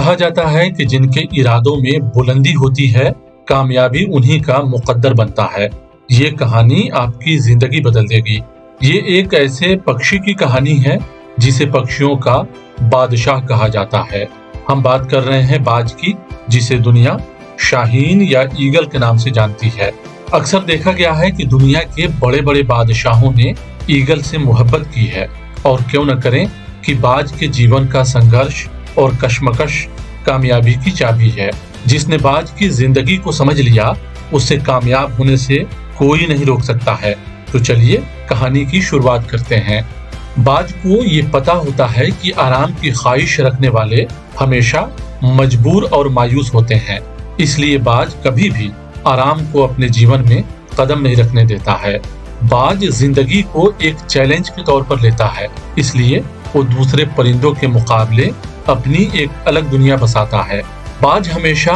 कहा जाता है कि जिनके इरादों में बुलंदी होती है, कामयाबी उन्हीं का मुकद्दर बनता है। ये कहानी आपकी जिंदगी बदल देगी। ये एक ऐसे पक्षी की कहानी है जिसे पक्षियों का बादशाह कहा जाता है। हम बात कर रहे हैं बाज की, जिसे दुनिया शाहीन या ईगल के नाम से जानती है। अक्सर देखा गया है कि दुनिया के बड़े बड़े बादशाहों ने ईगल से मोहब्बत की है, और क्यों न करें कि बाज के जीवन का संघर्ष और कशमकश कामयाबी की चाबी है। जिसने बाज की जिंदगी को समझ लिया, उससे कामयाब होने से कोई नहीं रोक सकता है। तो चलिए कहानी की शुरुआत करते हैं। बाज को ये पता होता है कि आराम की ख्वाहिश रखने वाले हमेशा मजबूर और मायूस होते हैं, इसलिए बाज कभी भी आराम को अपने जीवन में कदम नहीं रखने देता है। बाज जिंदगी को एक चैलेंज के तौर पर लेता है, इसलिए वो दूसरे परिंदों के मुकाबले अपनी एक अलग दुनिया बसाता है। बाज हमेशा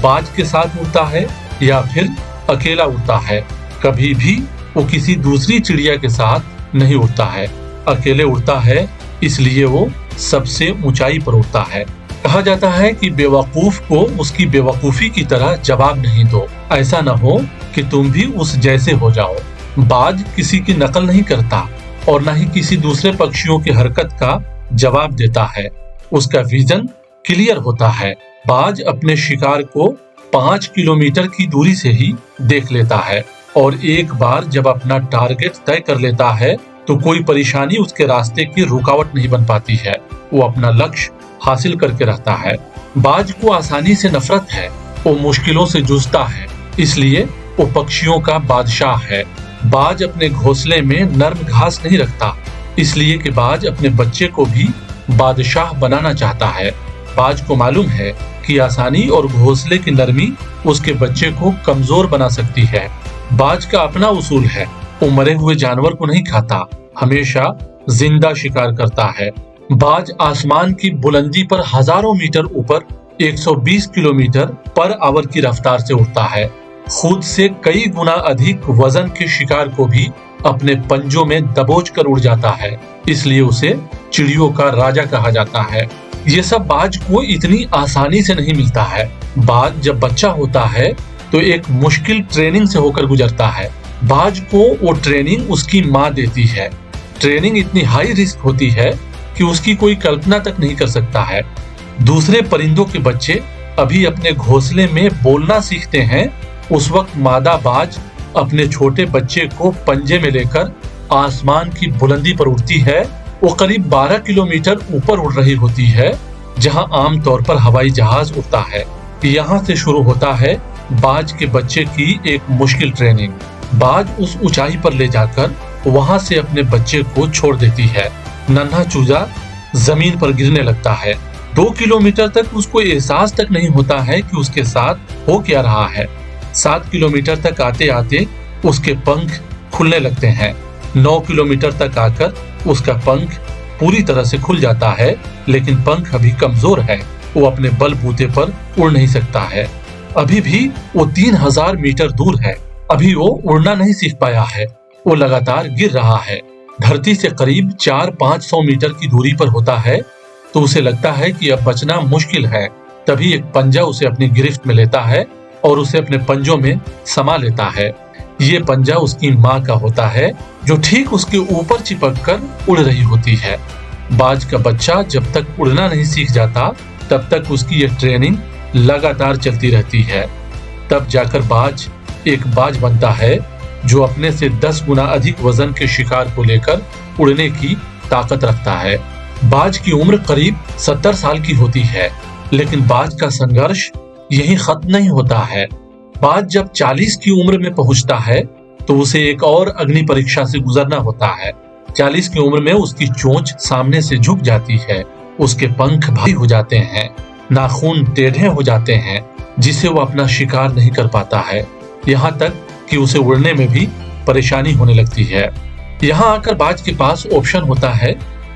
बाज के साथ उड़ता है या फिर अकेला उड़ता है। कभी भी वो किसी दूसरी चिड़िया के साथ नहीं उड़ता है। अकेले उड़ता है, इसलिए वो सबसे ऊंचाई पर उड़ता है। कहा जाता है कि बेवकूफ को उसकी बेवकूफी की तरह जवाब नहीं दो, ऐसा न हो कि तुम भी उस जैसे हो जाओ। बाज किसी की नकल नहीं करता और न ही किसी दूसरे पक्षियों की हरकत का जवाब देता है। उसका विजन क्लियर होता है। बाज अपने शिकार को 5 किलोमीटर की दूरी से ही देख लेता है, और एक बार जब अपना टारगेट तय कर लेता है तो कोई परेशानी उसके रास्ते की रुकावट नहीं बन पाती है। वो अपना लक्ष्य हासिल करके रहता है। बाज को आसानी से नफरत है, वो मुश्किलों से जूझता है, इसलिए वो पक्षियों का बादशाह है। बाज अपने घोंसले में नर्म घास नहीं रखता, इसलिए कि बाज अपने बच्चे को भी बादशाह बनाना चाहता है। बाज को मालूम है कि आसानी और घोंसले की नरमी उसके बच्चे को कमजोर बना सकती है। बाज का अपना उसूल है, वो मरे हुए जानवर को नहीं खाता, हमेशा जिंदा शिकार करता है। बाज आसमान की बुलंदी पर हजारों मीटर ऊपर 120 किलोमीटर पर आवर की रफ्तार से उड़ता है। खुद से कई गुना अधिक वजन के शिकार को भी अपने पंजों में दबोच कर उड़ जाता है, इसलिए उसे चिड़ियों का राजा कहा जाता है। ये सब बाज को इतनी आसानी से नहीं मिलता है। बाज जब बच्चा होता है तो एक मुश्किल ट्रेनिंग से होकर गुजरता है। बाज को वो ट्रेनिंग उसकी माँ देती है। ट्रेनिंग इतनी हाई रिस्क होती है कि उसकी कोई कल्पना तक नहीं कर सकता है। दूसरे परिंदों के बच्चे अभी अपने घोंसले में बोलना सीखते हैं, उस वक्त मादा बाज अपने छोटे बच्चे को पंजे में लेकर आसमान की बुलंदी पर उड़ती है। वो करीब 12 किलोमीटर ऊपर उड़ रही होती है, जहां आमतौर पर हवाई जहाज उड़ता है। यहाँ से शुरू होता है बाज के बच्चे की एक मुश्किल ट्रेनिंग। बाज उस ऊंचाई पर ले जाकर वहां से अपने बच्चे को छोड़ देती है। नन्हा चूजा जमीन पर गिरने लगता है। 2 किलोमीटर तक उसको एहसास तक नहीं होता है कि उसके साथ हो क्या रहा है। 7 किलोमीटर तक आते आते उसके पंख खुलने लगते हैं। 9 किलोमीटर तक आकर उसका पंख पूरी तरह से खुल जाता है, लेकिन पंख अभी कमजोर है, वो अपने बलबूते पर उड़ नहीं सकता है। अभी भी वो 3000 मीटर दूर है। अभी वो उड़ना नहीं सीख पाया है। वो लगातार गिर रहा है। धरती से करीब 400-500 मीटर की दूरी पर होता है तो उसे लगता है कि अब बचना मुश्किल है। तभी एक पंजा उसे अपनी गिरफ्त में लेता है और उसे अपने पंजों में समा लेता है। ये पंजा उसकी माँ का होता है, जो ठीक उसके ऊपर चिपक कर उड़ रही होती है। बाज का बच्चा जब तक उड़ना नहीं सीख जाता, तब तक उसकी ये ट्रेनिंग लगातार चलती रहती है। तब जाकर बाज एक बाज बनता है, जो अपने से 10 गुना अधिक वजन के शिकार को लेकर उड़ने की ताकत रखता है। बाज की उम्र करीब 70 साल की होती है, लेकिन बाज का संघर्ष यहीं खत्म नहीं होता है। बाज जब 40 की उम्र में पहुंचता है तो उसे एक और अग्नि परीक्षा से गुजरना होता है। 40 की उम्र में उसकी चोंच सामने से झुक जाती है, उसके पंख भारी हो जाते हैं, नाखून टेढ़े हो जाते हैं, जिससे वो अपना शिकार नहीं कर पाता है। यहाँ तक कि उसे उड़ने में भी परेशानी होने लगती है। यहाँ आकर बाज के पास ऑप्शन होता है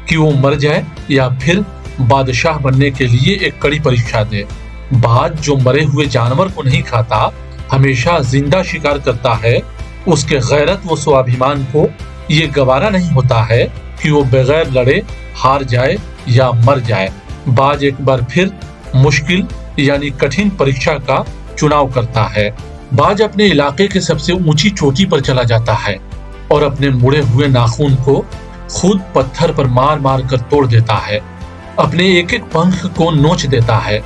कि वो मर जाए या फिर बादशाह बनने के लिए एक कड़ी परीक्षा दे। बाज जो मरे हुए जानवर को नहीं खाता, हमेशा जिंदा शिकार करता है, उसके गैरत व स्वाभिमान को ये गवारा नहीं होता है कि वो बगैर लड़े हार जाए या मर जाए। बाज एक बार फिर मुश्किल यानी कठिन परीक्षा का चुनाव करता है। बाज अपने इलाके के सबसे ऊंची चोटी पर चला जाता है और अपने मुड़े हुए नाखून को खुद पत्थर पर मार मार कर तोड़ देता है। अपने एक एक पंख को नोच देता है।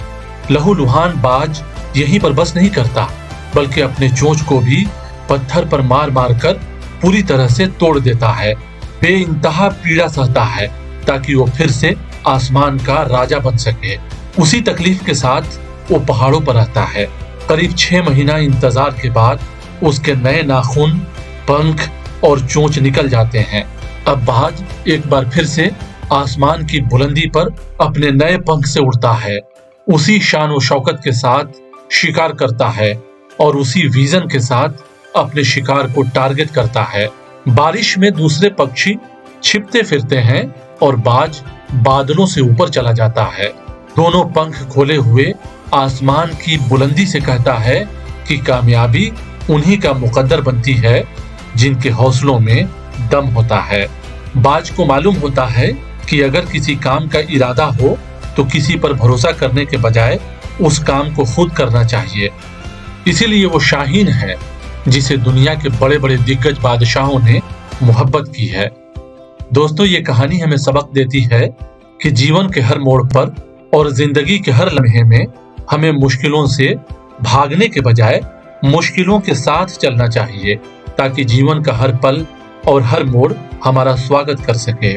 लहूलुहान बाज यहीं पर बस नहीं करता, बल्कि अपने चोंच को भी पत्थर पर मार मार कर पूरी तरह से तोड़ देता है। बेइंतहा पीड़ा सहता है ताकि वो फिर से आसमान का राजा बन सके। उसी तकलीफ के साथ वो पहाड़ों पर रहता है। करीब 6 महीना इंतजार के बाद उसके नए नाखून, पंख और चोंच निकल जाते हैं। अब बाज एक बार फिर से आसमान की बुलंदी पर अपने नए पंख से उड़ता है। उसी शान और शौकत के साथ शिकार करता है और उसी विजन के साथ अपने शिकार को टारगेट करता है। बारिश में दूसरे पक्षी छिपते फिरते हैं और बाज बादलों से ऊपर चला जाता है। दोनों पंख खोले हुए आसमान की बुलंदी से कहता है कि कामयाबी उन्हीं का मुकद्दर बनती है जिनके हौसलों में दम होता है। बाज को मालूम होता है कि अगर किसी काम का इरादा हो तो किसी पर भरोसा करने के बजाय उस काम को खुद करना चाहिए। इसीलिए वो शाहीन है जिसे दुनिया के बड़े बड़े दिग्गज बादशाहों ने मोहब्बत की है। दोस्तों, ये कहानी हमें सबक देती है कि जीवन के हर मोड़ पर और जिंदगी के हर लम्हे में हमें मुश्किलों से भागने के बजाय मुश्किलों के साथ चलना चाहिए, ताकि जीवन का हर पल और हर मोड़ हमारा स्वागत कर सके।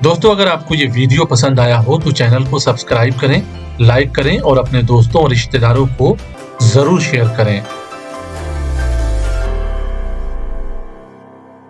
दोस्तों, अगर आपको ये वीडियो पसंद आया हो तो चैनल को सब्सक्राइब करें, लाइक करें और अपने दोस्तों और रिश्तेदारों को जरूर शेयर करें।